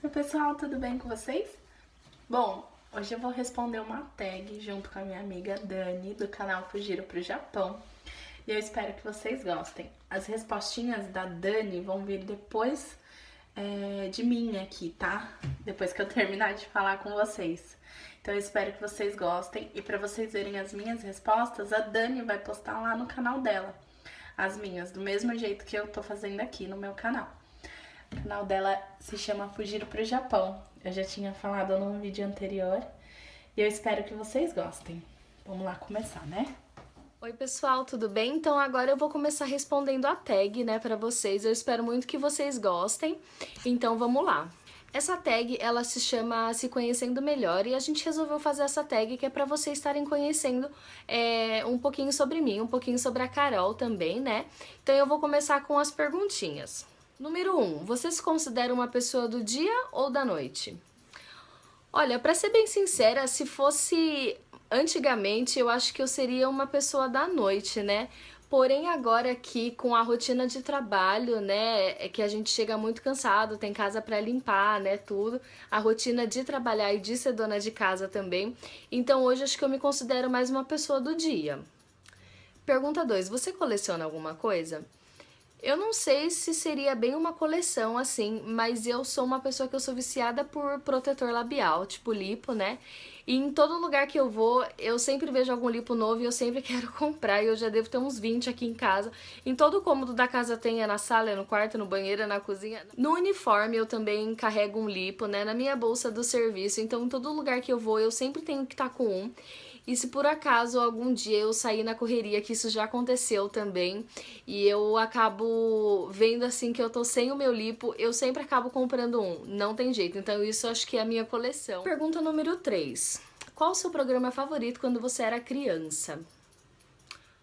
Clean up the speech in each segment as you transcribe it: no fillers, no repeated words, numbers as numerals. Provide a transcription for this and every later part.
Oi pessoal, tudo bem com vocês? Bom, hoje eu vou responder uma tag junto com a minha amiga Dani do canal Fugiro pro Japão e eu espero que vocês gostem. As respostinhas da Dani vão vir depois de mim aqui, tá? Depois que eu terminar de falar com vocês. Então eu espero que vocês gostem e para vocês verem as minhas respostas, a Dani vai postar lá no canal dela as minhas, do mesmo jeito que eu tô fazendo aqui no meu canal. O canal dela se chama Fugir pro Japão. Eu já tinha falado num vídeo anterior e eu espero que vocês gostem. Vamos lá começar, né? Oi pessoal, tudo bem? Então agora eu vou começar respondendo a tag, né, pra vocês. Eu espero muito que vocês gostem. Então vamos lá. Essa tag, ela se chama Se Conhecendo Melhor e a gente resolveu fazer essa tag que é pra vocês estarem conhecendo um pouquinho sobre mim, um pouquinho sobre a Carol também, né? Então eu vou começar com as perguntinhas. Número 1, você se considera uma pessoa do dia ou da noite? Olha, pra ser bem sincera, se fosse antigamente, eu acho que eu seria uma pessoa da noite, né? Porém, agora aqui com a rotina de trabalho, né, é que a gente chega muito cansado, tem casa pra limpar, né, tudo. A rotina de trabalhar e de ser dona de casa também. Então, hoje acho que eu me considero mais uma pessoa do dia. Pergunta 2, você coleciona alguma coisa? Eu não sei se seria bem uma coleção assim, mas eu sou uma pessoa que eu sou viciada por protetor labial, tipo lipo, né? E em todo lugar que eu vou, eu sempre vejo algum lipo novo e eu sempre quero comprar. E eu já devo ter uns 20 aqui em casa. Em todo o cômodo da casa tem, é na sala, é no quarto, no banheiro, é na cozinha. No uniforme eu também carrego um lipo, né? Na minha bolsa do serviço. Então em todo lugar que eu vou, eu sempre tenho que estar com um. E se por acaso algum dia eu sair na correria, que isso já aconteceu também, e eu acabo vendo assim que eu tô sem o meu lipo, eu sempre acabo comprando um. Não tem jeito. Então isso acho que é a minha coleção. Pergunta número 3. Qual o seu programa favorito quando você era criança?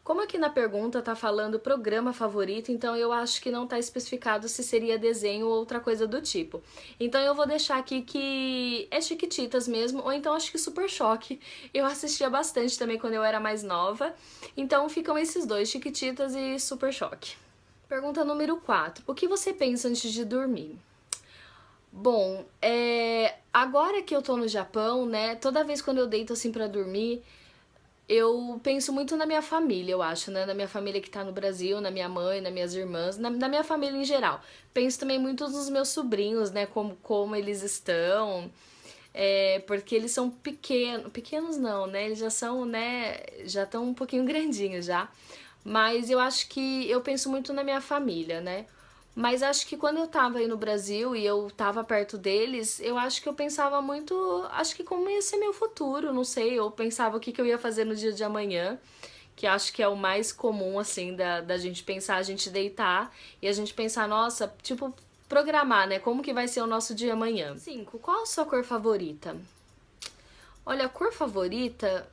Como aqui na pergunta tá falando programa favorito, então eu acho que não tá especificado se seria desenho ou outra coisa do tipo. Então eu vou deixar aqui que é Chiquititas mesmo, ou então acho que Super Choque. Eu assistia bastante também quando eu era mais nova. Então ficam esses dois, Chiquititas e Super Choque. Pergunta número 4. O que você pensa antes de dormir? Bom, agora que eu tô no Japão, né, toda vez quando eu deito assim pra dormir, eu penso muito na minha família, eu acho, né? Na minha família que tá no Brasil, na minha mãe, nas minhas irmãs, na minha família em geral. Penso também muito nos meus sobrinhos, né? Como eles estão. Porque eles são pequenos. Pequenos não, né? Eles já são, né? Já estão um pouquinho grandinhos já. Mas eu acho que eu penso muito na minha família, né? Mas acho que quando eu tava aí no Brasil e eu tava perto deles, eu acho que eu pensava muito, acho que como ia ser meu futuro, não sei, eu pensava o que eu ia fazer no dia de amanhã, que acho que é o mais comum, assim, da gente pensar, a gente deitar e a gente pensar, nossa, tipo, programar, né, como que vai ser o nosso dia amanhã. 5. Qual a sua cor favorita? Olha, a cor favorita,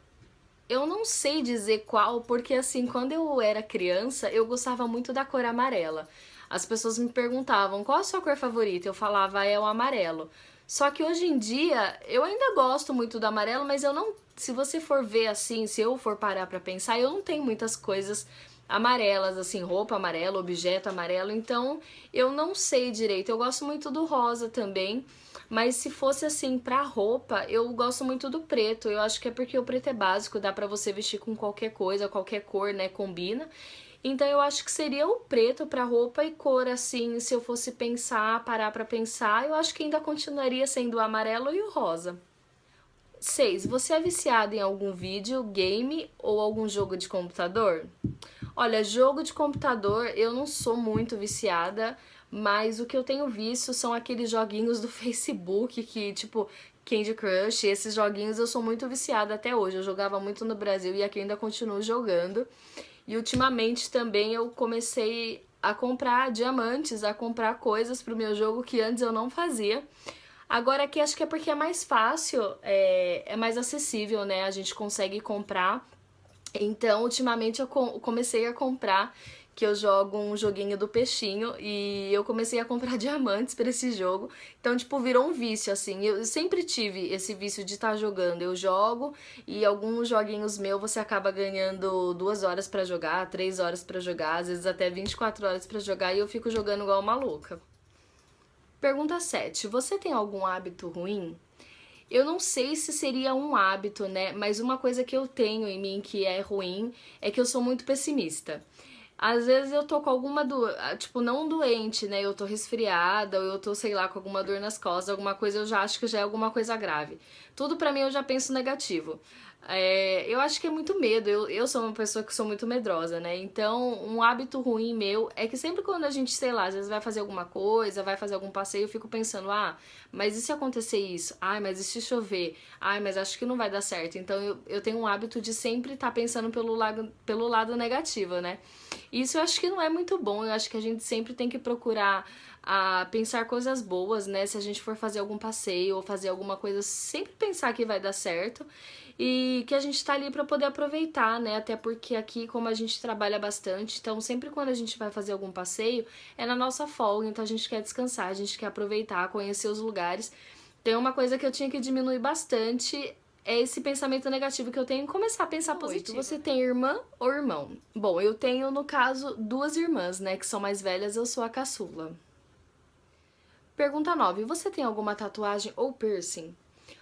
eu não sei dizer qual, porque assim, quando eu era criança, eu gostava muito da cor amarela. As pessoas me perguntavam qual a sua cor favorita, eu falava é o amarelo. Só que hoje em dia eu ainda gosto muito do amarelo, mas eu não, se você for ver assim, se eu for parar pra pensar, eu não tenho muitas coisas amarelas, assim, roupa amarela, objeto amarelo, então eu não sei direito. Eu gosto muito do rosa também, mas se fosse assim pra roupa, eu gosto muito do preto. Eu acho que é porque o preto é básico, dá pra você vestir com qualquer coisa, qualquer cor, né, combina. Então eu acho que seria o preto pra roupa e cor assim, se eu fosse pensar, parar pra pensar, eu acho que ainda continuaria sendo o amarelo e o rosa. 6. Você é viciado em algum vídeo, game ou algum jogo de computador? Olha, jogo de computador eu não sou muito viciada, mas o que eu tenho visto são aqueles joguinhos do Facebook que, tipo, Candy Crush, esses joguinhos eu sou muito viciada até hoje. Eu jogava muito no Brasil e aqui ainda continuo jogando. E ultimamente também eu comecei a comprar diamantes, a comprar coisas pro meu jogo que antes eu não fazia. Agora aqui acho que é porque é mais fácil, é mais acessível, né? A gente consegue comprar. Então, ultimamente eu comecei a comprar, que eu jogo um joguinho do peixinho e eu comecei a comprar diamantes pra esse jogo. Então, tipo, virou um vício, assim. Eu sempre tive esse vício de estar jogando. Eu jogo e alguns joguinhos meus você acaba ganhando 2 horas pra jogar, 3 horas pra jogar, às vezes até 24 horas pra jogar e eu fico jogando igual maluca. Pergunta 7. Você tem algum hábito ruim? Eu não sei se seria um hábito, né? Mas uma coisa que eu tenho em mim que é ruim é que eu sou muito pessimista. Às vezes eu tô com alguma tipo, não doente, né? Eu tô resfriada, ou eu tô, sei lá, com alguma dor nas costas, alguma coisa, eu já acho que já é alguma coisa grave. Tudo pra mim eu já penso negativo. Eu acho que é muito medo, eu sou uma pessoa que sou muito medrosa, né? Então, um hábito ruim meu é que sempre quando a gente, sei lá, às vezes vai fazer alguma coisa, vai fazer algum passeio, eu fico pensando, mas e se acontecer isso? Ai, mas e se chover? Ai, mas acho que não vai dar certo. Então, eu tenho um hábito de sempre estar pensando pelo lado negativo, né? Isso eu acho que não é muito bom, eu acho que a gente sempre tem que procurar pensar coisas boas, né? Se a gente for fazer algum passeio ou fazer alguma coisa, sempre pensar que vai dar certo e que a gente tá ali pra poder aproveitar, né? Até porque aqui, como a gente trabalha bastante, então sempre quando a gente vai fazer algum passeio, é na nossa folga, então a gente quer descansar, a gente quer aproveitar, conhecer os lugares. Tem uma coisa que eu tinha que diminuir bastante é esse pensamento negativo que eu tenho e começar a pensar positivo. Você tem irmã ou irmão? Bom, eu tenho, no caso, duas irmãs, né, que são mais velhas, eu sou a caçula. Pergunta 9. Você tem alguma tatuagem ou piercing?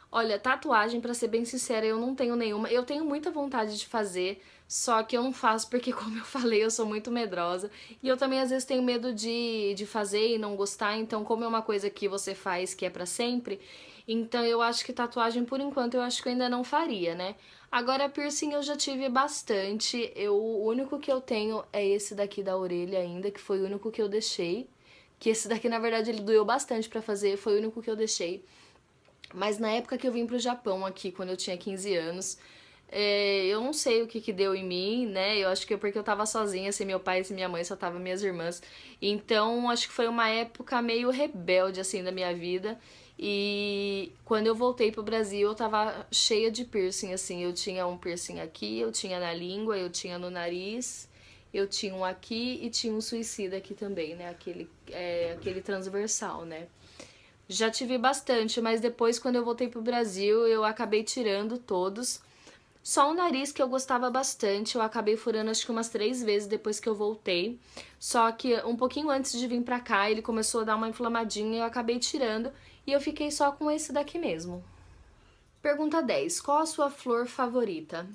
Olha, tatuagem, pra ser bem sincera, eu não tenho nenhuma. Eu tenho muita vontade de fazer, só que eu não faço porque, como eu falei, eu sou muito medrosa. E eu também, às vezes, tenho medo de fazer e não gostar. Então, como é uma coisa que você faz que é pra sempre, então eu acho que tatuagem, por enquanto, eu acho que eu ainda não faria, né? Agora, piercing eu já tive bastante. O único que eu tenho é esse daqui da orelha ainda, que foi o único que eu deixei. Que esse daqui, na verdade, ele doeu bastante pra fazer, foi o único que eu deixei. Mas na época que eu vim pro Japão aqui, quando eu tinha 15 anos, eu não sei o que que deu em mim, né? Eu acho que é porque eu tava sozinha, sem meu pai e sem minha mãe, só tava minhas irmãs. Então, acho que foi uma época meio rebelde, assim, da minha vida. E quando eu voltei pro Brasil, eu tava cheia de piercing, assim. Eu tinha um piercing aqui, eu tinha na língua, eu tinha no nariz, eu tinha um aqui e tinha um suicida aqui também, né? Aquele transversal, né? Já tive bastante, mas depois, quando eu voltei pro Brasil, eu acabei tirando todos. Só o nariz que eu gostava bastante, eu acabei furando acho que umas 3 vezes depois que eu voltei. Só que um pouquinho antes de vir pra cá, ele começou a dar uma inflamadinha e eu acabei tirando. E eu fiquei só com esse daqui mesmo. Pergunta 10. Qual a sua flor favorita?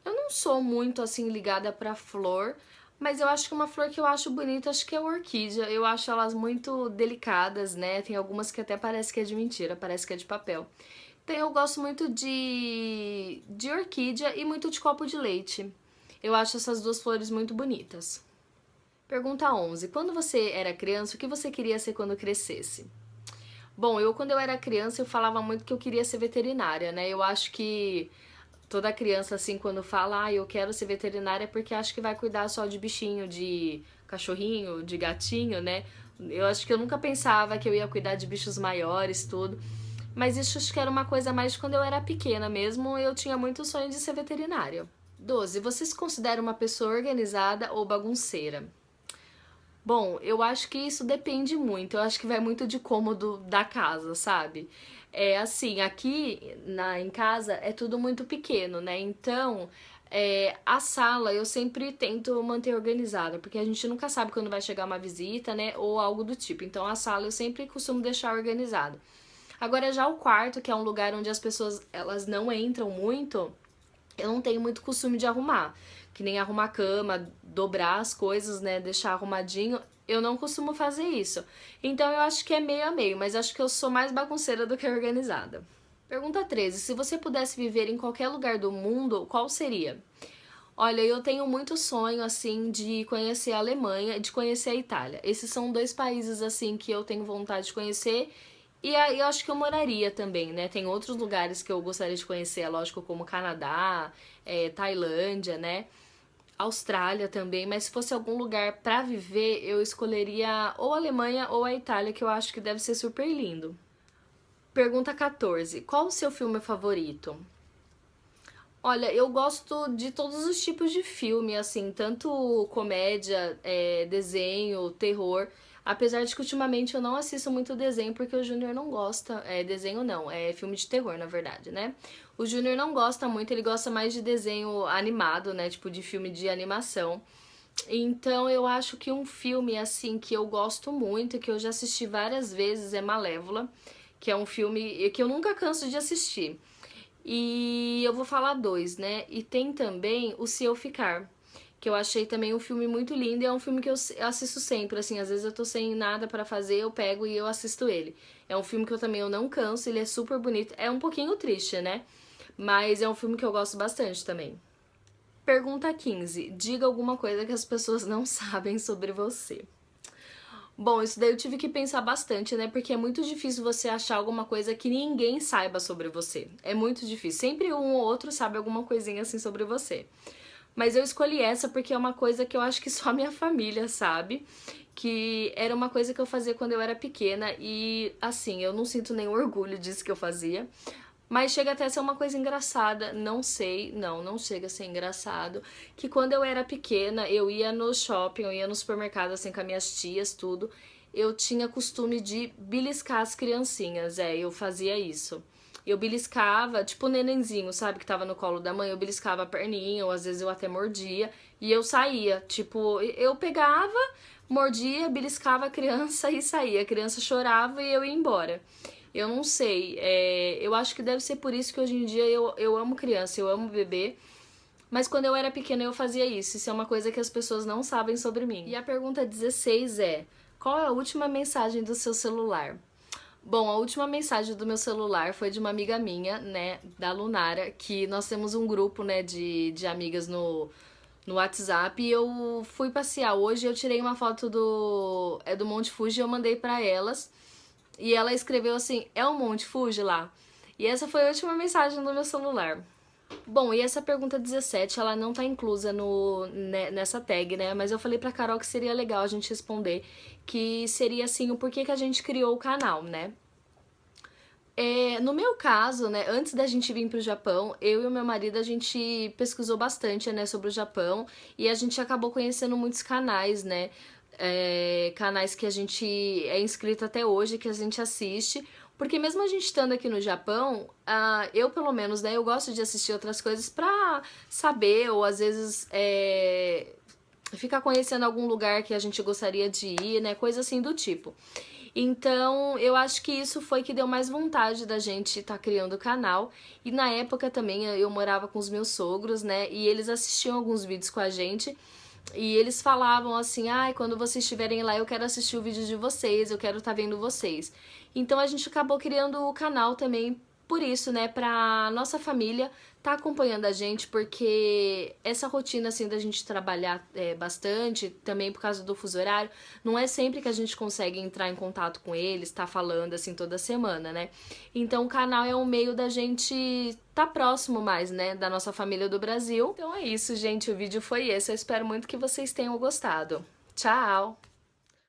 Eu não sou muito assim ligada pra flor, mas eu acho que uma flor que eu acho bonita, acho que é a orquídea. Eu acho elas muito delicadas, né? Tem algumas que até parece que é de mentira, parece que é de papel. Então eu gosto muito de orquídea e muito de copo de leite. Eu acho essas duas flores muito bonitas. Pergunta 11. Quando você era criança, o que você queria ser quando crescesse? Bom, quando eu era criança, eu falava muito que eu queria ser veterinária, né? Eu acho que toda criança, assim, quando fala, eu quero ser veterinária é porque acho que vai cuidar só de bichinho, de cachorrinho, de gatinho, né? Eu acho que eu nunca pensava que eu ia cuidar de bichos maiores, tudo. Mas isso acho que era uma coisa mais de quando eu era pequena mesmo, eu tinha muito sonho de ser veterinária. 12. Você se considera uma pessoa organizada ou bagunceira? Bom, eu acho que isso depende muito. Eu acho que vai muito de cômodo da casa, sabe? É assim, aqui em casa é tudo muito pequeno, né? Então, a sala eu sempre tento manter organizada, porque a gente nunca sabe quando vai chegar uma visita, né? Ou algo do tipo. Então, a sala eu sempre costumo deixar organizada. Agora, já o quarto, que é um lugar onde as pessoas elas não entram muito, eu não tenho muito costume de arrumar. Que nem arrumar a cama, dobrar as coisas, né? Deixar arrumadinho. Eu não costumo fazer isso. Então eu acho que é meio a meio, mas acho que eu sou mais bagunceira do que organizada. Pergunta 13. Se você pudesse viver em qualquer lugar do mundo, qual seria? Olha, eu tenho muito sonho, assim, de conhecer a Alemanha e de conhecer a Itália. Esses são dois países, assim, que eu tenho vontade de conhecer. E aí eu acho que eu moraria também, né? Tem outros lugares que eu gostaria de conhecer, é lógico, como Canadá, Tailândia, né? Austrália também, mas se fosse algum lugar pra viver, eu escolheria ou a Alemanha ou a Itália, que eu acho que deve ser super lindo. Pergunta 14. Qual o seu filme favorito? Olha, eu gosto de todos os tipos de filme, assim, tanto comédia, desenho, terror. Apesar de que ultimamente eu não assisto muito desenho porque o Júnior não gosta. Desenho não, é filme de terror, na verdade, né? O Júnior não gosta muito, ele gosta mais de desenho animado, né? Tipo de filme de animação. Então eu acho que um filme assim que eu gosto muito, que eu já assisti várias vezes, é Malévola, que é um filme que eu nunca canso de assistir. E eu vou falar dois, né? E tem também o Se Eu Ficar, que eu achei também um filme muito lindo e é um filme que eu assisto sempre, assim, às vezes eu tô sem nada pra fazer, eu pego e eu assisto ele. É um filme que eu não canso, ele é super bonito, é um pouquinho triste, né? Mas é um filme que eu gosto bastante também. Pergunta 15. Diga alguma coisa que as pessoas não sabem sobre você. Bom, isso daí eu tive que pensar bastante, né? Porque é muito difícil você achar alguma coisa que ninguém saiba sobre você. É muito difícil. Sempre um ou outro sabe alguma coisinha assim sobre você. Mas eu escolhi essa porque é uma coisa que eu acho que só a minha família sabe. Que era uma coisa que eu fazia quando eu era pequena e, assim, eu não sinto nenhum orgulho disso que eu fazia. Mas chega até a ser uma coisa engraçada, não sei, não chega a ser engraçado. Que quando eu era pequena, eu ia no shopping, eu ia no supermercado, assim, com as minhas tias, tudo. Eu tinha costume de beliscar as criancinhas, eu fazia isso. Eu beliscava, tipo o nenenzinho, sabe, que tava no colo da mãe, eu beliscava a perninha, ou às vezes eu até mordia, e eu saía. Tipo, eu pegava, mordia, beliscava a criança e saía. A criança chorava e eu ia embora. Eu não sei, eu acho que deve ser por isso que hoje em dia eu amo criança, eu amo bebê. Mas quando eu era pequena eu fazia isso. Isso é uma coisa que as pessoas não sabem sobre mim. E a pergunta 16 é: qual é a última mensagem do seu celular? Bom, a última mensagem do meu celular foi de uma amiga minha, né, da Lunara, que nós temos um grupo, né, de amigas no WhatsApp e eu fui passear. Hoje eu tirei uma foto do Monte Fuji e eu mandei pra elas. E ela escreveu assim: é o Monte Fuji lá? E essa foi a última mensagem do meu celular. Bom, e essa pergunta 17, ela não tá inclusa nessa tag, né? Mas eu falei pra Carol que seria legal a gente responder, que seria assim, o porquê que a gente criou o canal, né? No meu caso, né, antes da gente vir pro Japão, eu e o meu marido, a gente pesquisou bastante, né, sobre o Japão e a gente acabou conhecendo muitos canais, né, canais que a gente é inscrito até hoje, que a gente assiste, porque mesmo a gente estando aqui no Japão, eu pelo menos, né, eu gosto de assistir outras coisas pra saber, ou às vezes ficar conhecendo algum lugar que a gente gostaria de ir, né, coisa assim do tipo. Então, eu acho que isso foi que deu mais vontade da gente estar criando o canal. E na época também eu morava com os meus sogros, né? E eles assistiam alguns vídeos com a gente. E eles falavam assim: ai, quando vocês estiverem lá, eu quero assistir o vídeo de vocês, eu quero estar vendo vocês. Então a gente acabou criando o canal também por isso, né? Pra nossa família tá acompanhando a gente, porque essa rotina assim da gente trabalhar bastante, também por causa do fuso horário, não é sempre que a gente consegue entrar em contato com eles, tá falando assim toda semana, né? Então o canal é um meio da gente tá próximo mais, né, da nossa família do Brasil. Então é isso, gente, o vídeo foi esse. Eu espero muito que vocês tenham gostado. Tchau!